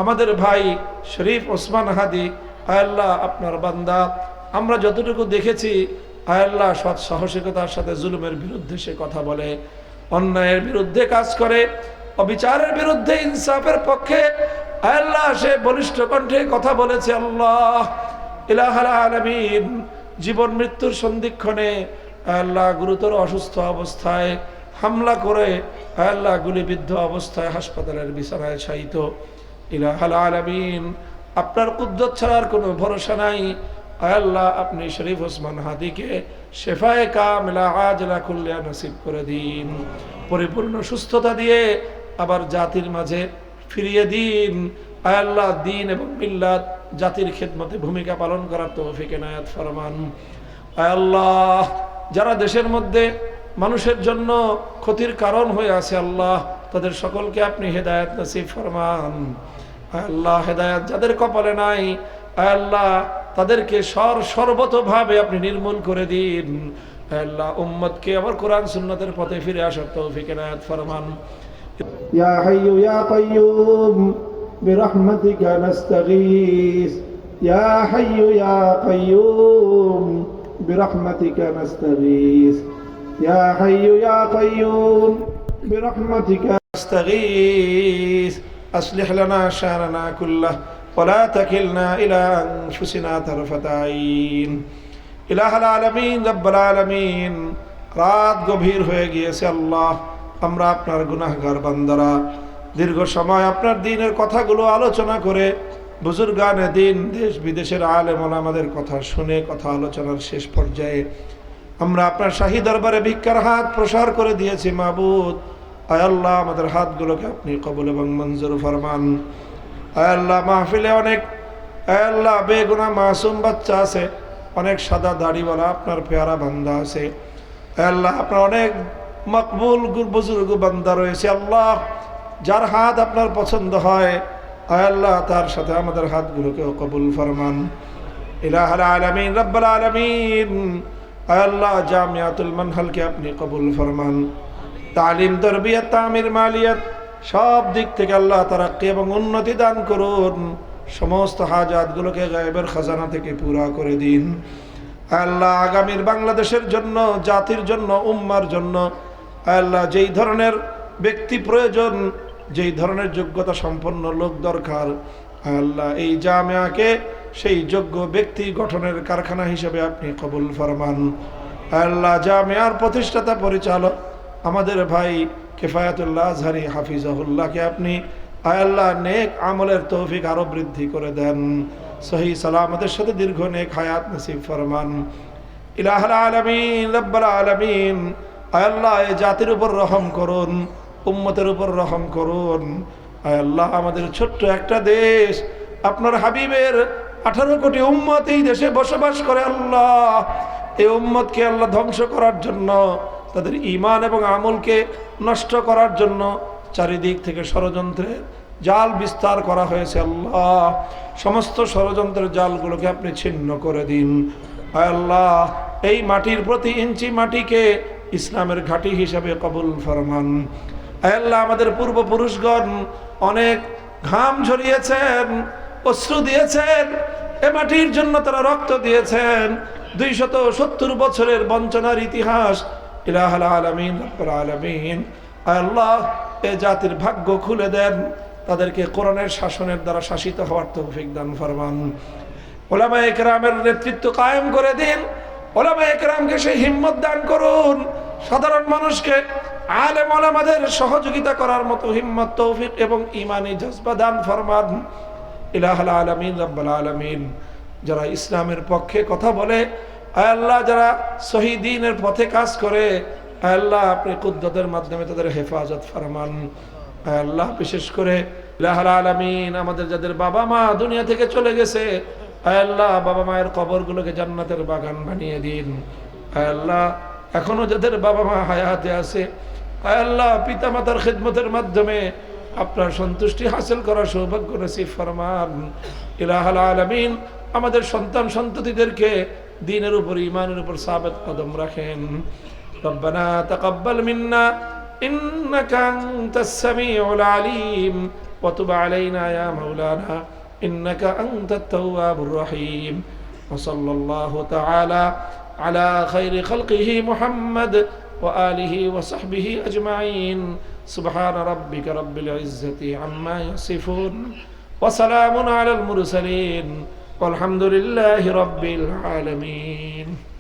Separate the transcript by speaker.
Speaker 1: আমাদের ভাই শরীফ ওসমান হাদি, আল্লাহ আপনার বান্দা, আমরা যতটুকু দেখেছি আল্লাহ সৎ সাহসিকতার সাথে জুলুমের বিরুদ্ধে সে কথা বলে, অন্যায়ের বিরুদ্ধে কাজ করে, অবিচারের বিরুদ্ধে ইনসাফের পক্ষে আল্লাহ সে বলিষ্ঠ কণ্ঠে কথা বলেছে। আল্লাহ ইলাহাল আলামিন জীবন মৃত্যুর সন্ধিক্ষণে আল্লাহ গুরুতর অসুস্থ অবস্থায় হামলা করে আল্লাহ গুলিবিদ্ধ অবস্থায় হাসপাতালের বিছানায় শায়িত। ইলাহাল আলামিন আপনার কুদরত ছাড়ার কোনো ভরসা নাই। আল্লাহ আপনি শরীফ ওসমান হাদিকে শেফায়ে কামিলা আজলা কুল্লিয়া নসিব করে দিন, পরিপূর্ণ সুস্থতা দিয়ে আবার জাতির মাঝে ফিরিয়ে দিন। আল্লাহ দিন এবং মিল্লাত জাতির খেদমতে ভূমিকা পালন করার তৌফিক এনায়েত ফরমান। আল্লাহ যারা দেশের মধ্যে মানুষের জন্য ক্ষতির কারণ হয়ে আছে আল্লাহ তাদের সকলকে আপনি হেদায়েত নসিব ফরমান। আল্লাহ হেদায়েত যাদের কপালে নাই আল্লাহ তাদেরকে সর্বতভাবে আপনি নির্মূল করে দিন। আল্লাহ উম্মতকে আবার কোরআন সুন্নাতের পথে ফিরে আসার তৌফিক এনায়েত ফরমান।
Speaker 2: ইয়া হাইয়্যু ইয়া কাইয়্যুম বিরহমাতিকা নাস্তাগীস, ইয়া হাইয়্যু ইয়া কাইয়্যুম বিরহমাতিকা নাস্তাগীস, ইয়া হাইয়্যু ইয়া কাইয়্যুম বিরহমাতিকা
Speaker 1: নাস্তাগীস, আসলিহ লানা শা'নানা কুল্লাহ ওয়ালা তাকিলনা ইলা আনফুসিনা তারফাতা আইন। ইলাহাল আলামিন রব্বুল আলামিন রাত গভীর হয়ে গিয়েছে আল্লাহ, আমরা আপনার গুনাহগার বান্দারা দীর্ঘ সময় আপনার দ্বীনের কথাগুলো আলোচনা করে বুজুর্গানে দ্বীন দেশ বিদেশের আলেম ওলামাদের কথা শুনে কথা আলোচনার শেষ পর্যায়ে আমরা আপনার শাহী দরবারে ভিক্ষার হাত প্রসার করে দিয়েছি। মাবুদ আয় আল্লাহ আমাদের হাতগুলোকে আপনি কবুল এবং মঞ্জুর ফরমান। আয় আল্লাহ মাহফিলে অনেক আয় আল্লাহ বেগুনাহ মাসুম বাচ্চা আছে, অনেক সাদা দাড়িওয়ালা আপনার পেয়ারা বান্দা আছে। আয় আল্লাহ আপনার অনেক মকবুল বুজুর্গ বান্দা রয়েছে আল্লাহ, যার হাত আপনার পছন্দ হয় আয় আল্লাহ তার সাথে আমাদের হাতগুলোকেও কবুল ফরমান। ইলাহাল আলামিন রব্বুল আলামিন আয় আল্লাহ জামিয়াতুল মানহালকে আপনি কবুল ফরমান। তালিম তরবিয়ত তামির মালিয়াত সব দিক থেকে আল্লাহ তারাক্কি এবং উন্নতি দান করুন। সমস্ত হাজাতগুলোকে গায়েবের খাজানা থেকে পুরা করে দিন। আল্লাহ আগামীর বাংলাদেশের জন্য, জাতির জন্য, উম্মার জন্য আল্লাহ যেই ধরনের ব্যক্তি প্রয়োজন, যেই ধরনের যোগ্যতা সম্পন্ন লোক দরকার আল্লাহ এই জামিয়াকে সেই যোগ্য ব্যক্তি গঠনের কারখানা হিসেবে আপনি কবুল ফরমান। আল্লাহ জামিয়ার প্রতিষ্ঠাতা পরিচালক আমাদের ভাই কিফায়াতুল্লাহ আজহারি হাফিজাহুল্লাহকে আপনি আল্লাহ নেক আমলের তৌফিক আরো বৃদ্ধি করে দেন, সহি সালামতের সাথে দীর্ঘ নেক হায়াত নসিব ফরমান। ইলাহুল আলামিন রব্বুল আলামিন আল্লাহ এই জাতির উপর রহম করুন, উম্মতের উপর রহম করুন। আল্লাহ আমাদের ছোট্ট একটা দেশ, আপনার হাবিবের 18 কোটি উম্মত এই দেশে বসবাস করে আল্লাহ, এই উম্মতকে আল্লাহ ধ্বংস করার জন্য, তাদের ঈমান এবং আমলকে নষ্ট করার জন্য চারিদিক থেকে ষড়যন্ত্রের জাল বিস্তার করা হয়েছে আল্লাহ। সমস্ত ষড়যন্ত্রের জালগুলোকে আপনি ছিন্ন করে দিন। আল্লাহ এই মাটির প্রতি ইঞ্চি মাটিকে ইসলামের ঘাঁটি হিসাবে কবুল ফরমান। আল্লাহ আমাদের পূর্বপুরুষগণ অনেক ঘাম ঝরিয়েছেন, অশ্রু দিয়েছেন, এ মাটির জন্য তারা রক্ত দিয়েছেন। 270 বছরের বঞ্চনার ইতিহাস ইলাহুল আলামিন রব্বুল আলামিন আল্লাহ এ জাতির ভাগ্য খুলে দেন, তাদেরকে কোরআনের শাসনের দ্বারা শাসিত হওয়ার তৌফিক দান ফরমান। উলামায়ে কেরামের নেতৃত্ব কায়েম করে দিন, উলামায়ে কেরামকে সেই হিম্মত দান করুন, সাধারণ মানুষকে আলেম ওলামাদের সহযোগিতা করার মতো হিম্মত তৌফিক এবং ঈমানি জজবা দান ফরমান। ইলাহুল আলামিন রব্বুল আলামিন যারা ইসলামের পক্ষে কথা বলে আল্লাহ, যারা সহি দ্বীনের পথে কাজ করে আল্লাহ আপনি কুদরতের মাধ্যমে তাদের হেফাজত ফরমান। আল্লাহ বিশেষ করে ইলাহুল আলামিন আমাদের যাদের বাবা মা দুনিয়া থেকে চলে গেছে আল্লাহ বাবা মায়ের কবরগুলোকে জান্নাতের বাগান বানিয়ে দিন। আল্লাহ এখনো যাদের বাবা মা হায়াতে আছে আল্লাহ পিতা মাতার খেদমতের মাধ্যমে আপনার সন্তুষ্টি হাসিল করার সৌভাগ্য নসিব ফরমান। ইলাহুল আলামিন আমাদের সন্তান সন্ততিদেরকে দ্বীনের উপর ঈমানের উপর সাবিত কদম রাখেন। রব্বানা তাকাব্বাল মিন্না ইন্নাকা আনতাস সামিউল আলিম وتب علينا يا مولانا إنك أنت التواب الرحيم وصلى الله تعالى على خير خلقه محمد وآله وصحبه أجمعين سبحان ربك رب العزة عما يصفون وسلام على المرسلين والحمد لله رب العالمين